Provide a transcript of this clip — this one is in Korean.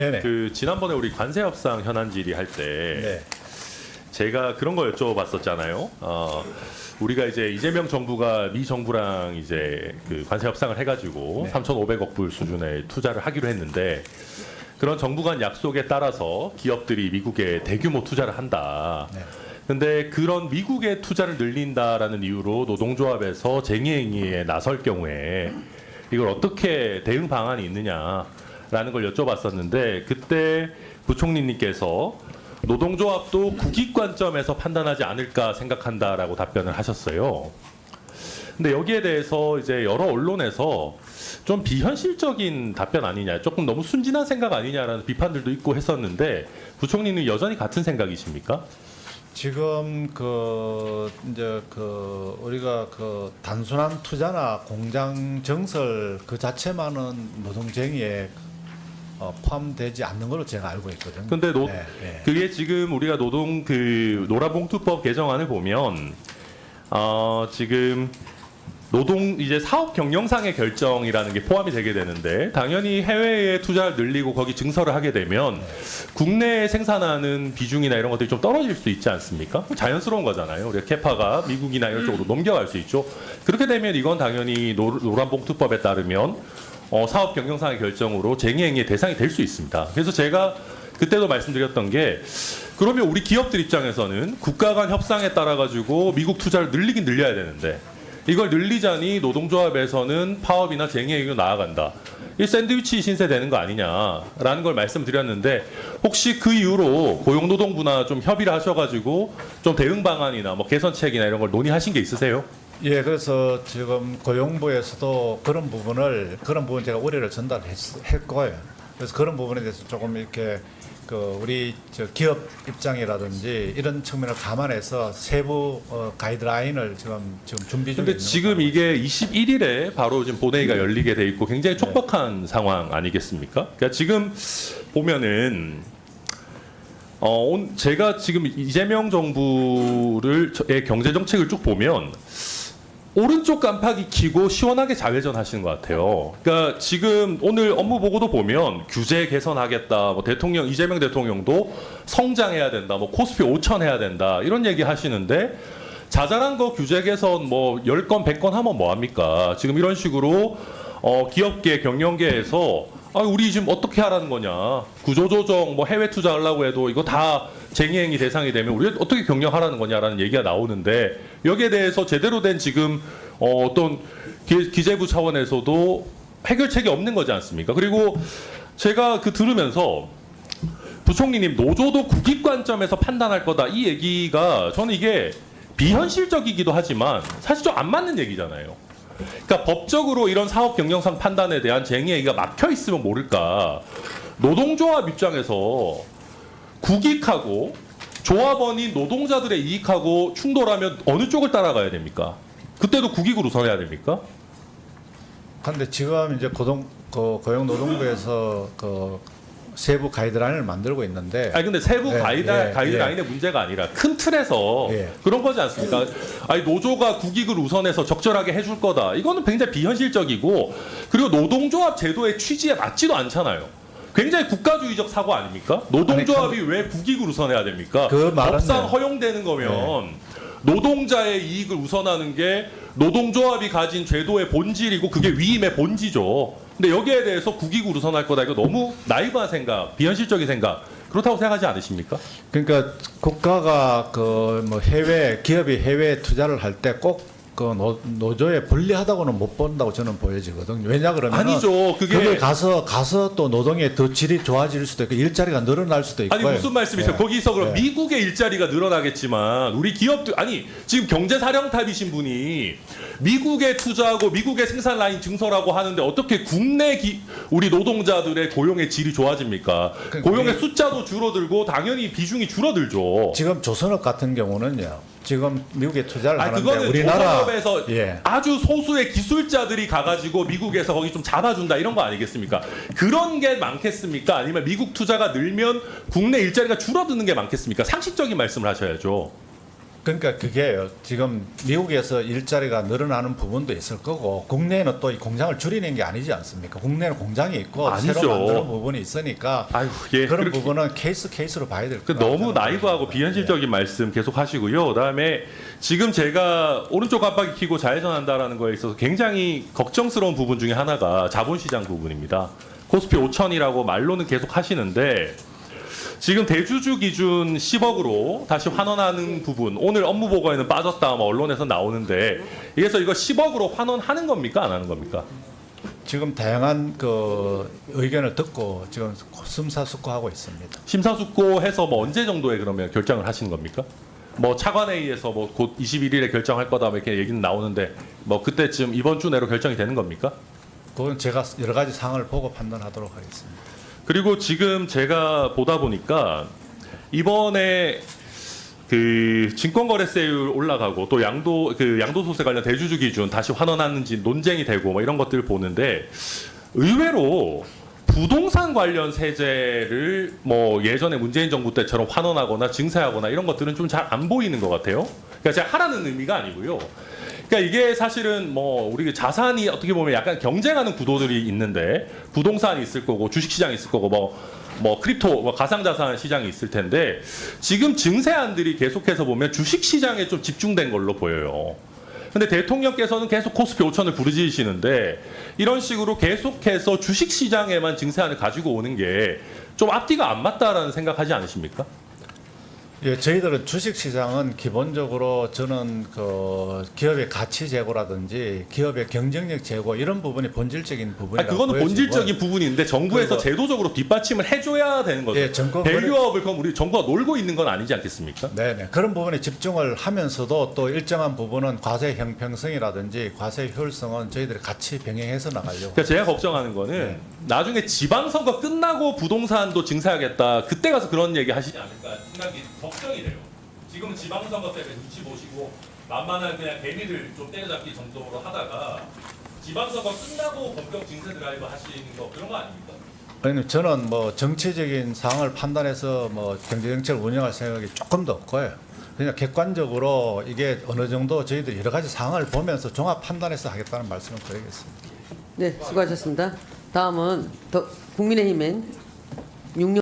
네네. 지난번에 우리 관세 협상 현안 질의할 때 네. 제가 그런 거 여쭤봤었잖아요. 우리가 이제 이재명 정부가 미 정부랑 이제 그 관세 협상을 해가지고 네. 3,500억 불 수준의 투자를 하기로 했는데 그런 정부 간 약속에 따라서 기업들이 미국에 대규모 투자를 한다. 네. 근데 그런 미국의 투자를 늘린다라는 이유로 노동조합에서 쟁의행위에 나설 경우에 이걸 어떻게 대응 방안이 있느냐라는 걸 여쭤봤었는데 그때 부총리님께서 노동조합도 국익 관점에서 판단하지 않을까 생각한다라고 답변을 하셨어요. 근데 여기에 대해서 이제 여러 언론에서 좀 비현실적인 답변 아니냐, 조금 너무 순진한 생각 아니냐라는 비판들도 있고 했었는데 부총리는 여전히 같은 생각이십니까? 지금 우리가 단순한 투자나 공장 증설 그 자체만은 노동쟁의에 포함되지 않는 걸로 제가 알고 있거든요. 근데 네. 그게 지금 우리가 노란봉투법 개정안을 보면 지금 이제 사업 경영상의 결정이라는 게 포함이 되게 되는데 당연히 해외에 투자를 늘리고 거기 증설을 하게 되면 국내에 생산하는 비중이나 이런 것들이 좀 떨어질 수 있지 않습니까? 자연스러운 거잖아요. 우리가 캐파가 미국이나 이런 쪽으로 넘겨갈 수 있죠. 그렇게 되면 이건 당연히 노란봉투법에 따르면 사업 경영상의 결정으로 쟁의행위의 대상이 될 수 있습니다. 그래서 제가 그때도 말씀드렸던 게 그러면 우리 기업들 입장에서는 국가 간 협상에 따라 가지고 미국 투자를 늘리긴 늘려야 되는데 이걸 늘리자니 노동조합에서는 파업이나 쟁의행위로 나아간다. 이 샌드위치 신세 되는 거 아니냐라는 걸 말씀드렸는데 혹시 그 이후로 고용노동부나 좀 협의를 하셔가지고 좀 대응 방안이나 뭐 개선책이나 이런 걸 논의하신 게 있으세요? 예, 그래서 지금 고용부에서도 그런 부분 제가 의뢰를 전달했을 거예요. 그래서 그런 부분에 대해서 조금 이렇게 우리 기업 입장이라든지 이런 측면을 감안해서 세부 가이드라인을 지금 준비 중에 근데 있는 지금 거죠. 이게 21일에 바로 지금 본회의가 열리게 돼 있고 굉장히 촉박한 상황 아니겠습니까? 그러니까 지금 보면은 제가 지금 이재명 정부의 경제 정책을 쭉 보면 오른쪽 깜빡이 켜고 시원하게 자회전 하시는 것 같아요. 그러니까 지금 오늘 업무 보고도 보면 규제 개선하겠다, 뭐 이재명 대통령도 성장해야 된다, 뭐 코스피 5천 해야 된다 이런 얘기 하시는데 자잘한 거 규제 개선 뭐 10건 100건 하면 뭐 합니까? 지금 이런 식으로 기업계 경영계에서 우리 지금 어떻게 하라는 거냐, 구조조정 뭐 해외 투자하려고 해도 이거 다 쟁의행위 대상이 되면 우리 어떻게 경영하라는 거냐라는 얘기가 나오는데 여기에 대해서 제대로 된 지금 어떤 기재부 차원에서도 해결책이 없는 거지 않습니까? 그리고 제가 들으면서 부총리님 노조도 국익 관점에서 판단할 거다 이 얘기가 저는 이게 비현실적이기도 하지만 사실 좀 안 맞는 얘기잖아요. 그러니까 법적으로 이런 사업 경영상 판단에 대한 쟁의행위가 막혀 있으면 모를까 노동조합 입장에서 국익하고 조합원인 노동자들의 이익하고 충돌하면 어느 쪽을 따라가야 됩니까? 그때도 국익을 우선해야 됩니까? 그런데 지금 이제 고용노동부에서 세부 가이드라인을 만들고 있는데 근데 세부 가이드라인의 문제가 아니라 큰 틀에서 그런 거지 않습니까? 노조가 국익을 우선해서 적절하게 해줄 거다. 이거는 굉장히 비현실적이고 그리고 노동조합 제도의 취지에 맞지도 않잖아요. 굉장히 국가주의적 사고 아닙니까? 노동조합이 왜 국익을 우선해야 됩니까? 법상 허용되는 거면 노동자의 이익을 우선하는 게 노동조합이 가진 제도의 본질이고 그게 위임의 본질이죠. 근데 여기에 대해서 국익을 우선할 거다. 이거 너무 나이브한 생각, 비현실적인 생각 그렇다고 생각하지 않으십니까? 그러니까 국가가 기업이 해외 투자를 할 때 꼭 노조에 불리하다고는 못 본다고 저는 보여지거든요. 왜냐 그러면 아니죠. 그게 가서 또 노동의 더 질이 좋아질 수도 있고 일자리가 늘어날 수도 있고. 무슨 말씀이세요? 거기서 그럼 미국의 일자리가 늘어나겠지만 우리 기업들 지금 경제사령탑이신 분이 미국에 투자하고 미국의 생산 라인 증설하고 하는데 어떻게 국내 우리 노동자들의 고용의 질이 좋아집니까? 고용의 숫자도 줄어들고 당연히 비중이 줄어들죠. 지금 조선업 같은 경우는요. 지금 미국에 투자를 하는데 그거는 우리나라 조선업에서 아주 소수의 기술자들이 가가지고 미국에서 거기 좀 잡아준다 이런 거 아니겠습니까? 그런 게 많겠습니까? 아니면 미국 투자가 늘면 국내 일자리가 줄어드는 게 많겠습니까? 상식적인 말씀을 하셔야죠. 그러니까 그게요. 지금 미국에서 일자리가 늘어나는 부분도 있을 거고 국내에는 또 이 공장을 줄이는 게 아니지 않습니까? 국내는 공장이 있고 아니죠. 새로 만드는 부분이 있으니까 아유, 예, 그런 그렇게- 부분은 케이스로 봐야 될 그 것 같아요. 너무 나이브하고 비현실적인 말씀 계속 하시고요. 그다음에 지금 제가 오른쪽 깜빡이 켜고 좌회전한다라는 거에 있어서 굉장히 걱정스러운 부분 중에 하나가 자본시장 부분입니다. 코스피 5천이라고 말로는 계속 하시는데 지금 대주주 기준 10억으로 다시 환원하는 부분 오늘 업무 보고에는 빠졌다 뭐 언론에서 나오는데 그래서 이거 10억으로 환원하는 겁니까 안 하는 겁니까? 지금 다양한 그 의견을 듣고 지금 심사숙고하고 있습니다. 심사숙고해서 뭐 언제 정도에 그러면 결정을 하시는 겁니까? 뭐 차관회의에서 뭐 곧 21일에 결정할 거다 뭐 이렇게 얘기는 나오는데 뭐 그때쯤 이번 주 내로 결정이 되는 겁니까? 그건 제가 여러 가지 사항을 보고 판단하도록 하겠습니다. 그리고 지금 제가 보다 보니까 이번에 그 증권거래세율 올라가고 또 양도소득세 관련 대주주 기준 다시 환원하는지 논쟁이 되고 뭐 이런 것들을 보는데 의외로 부동산 관련 세제를 뭐 예전에 문재인 정부 때처럼 환원하거나 증세하거나 이런 것들은 좀 잘 안 보이는 것 같아요. 그러니까 제가 하라는 의미가 아니고요. 그러니까 이게 사실은 뭐 우리 자산이 어떻게 보면 약간 경쟁하는 구도들이 있는데 부동산이 있을 거고 주식시장이 있을 거고 뭐 크립토 뭐 가상자산 시장이 있을 텐데 지금 증세안들이 계속해서 보면 주식시장에 좀 집중된 걸로 보여요. 근데 대통령께서는 계속 코스피 5천을 부르짖으시는데 이런 식으로 계속해서 주식시장에만 증세안을 가지고 오는 게 좀 앞뒤가 안 맞다라는 생각하지 않으십니까? 예, 저희들은 주식시장은 기본적으로 저는 그 기업의 가치 제고라든지 기업의 경쟁력 제고 이런 부분이 본질적인 부분이라고 그거는 보여지고 본질적인 부분인데 정부에서 그리고- 제도적으로 뒷받침을 해줘야 되는 거죠. 예, 정권 밸류업을 그럼 우리 정부가 놀고 있는 건 아니지 않겠습니까? 네네 그런 부분에 집중을 하면서도 또 일정한 부분은 과세 형평성이라든지 과세 효율성은 저희들이 같이 병행해서 나가려고. 그러니까 제가 걱정하는 거는 나중에 지방선거 끝나고 부동산도 증세하겠다 그때 가서 그런 얘기 하시지 않을까 생각이 걱정이 돼요. 지금 지방선거 때문에 눈치 보시고 만만한 그냥 개미를 좀 때려잡기 정도로 하다가 지방선거 끝나고 본격 증세 드라이브 하시는 거 그런 거 아닙니까? 아니 저는 뭐 정치적인 상황을 판단해서 뭐 경제정책을 운영할 생각이 조금도 없고요. 그냥 객관적으로 이게 어느 정도 저희들이 여러 가지 상황을 보면서 종합 판단해서 하겠다는 말씀을 드리겠습니다. 네, 수고하셨습니다. 다음은 국민의힘엔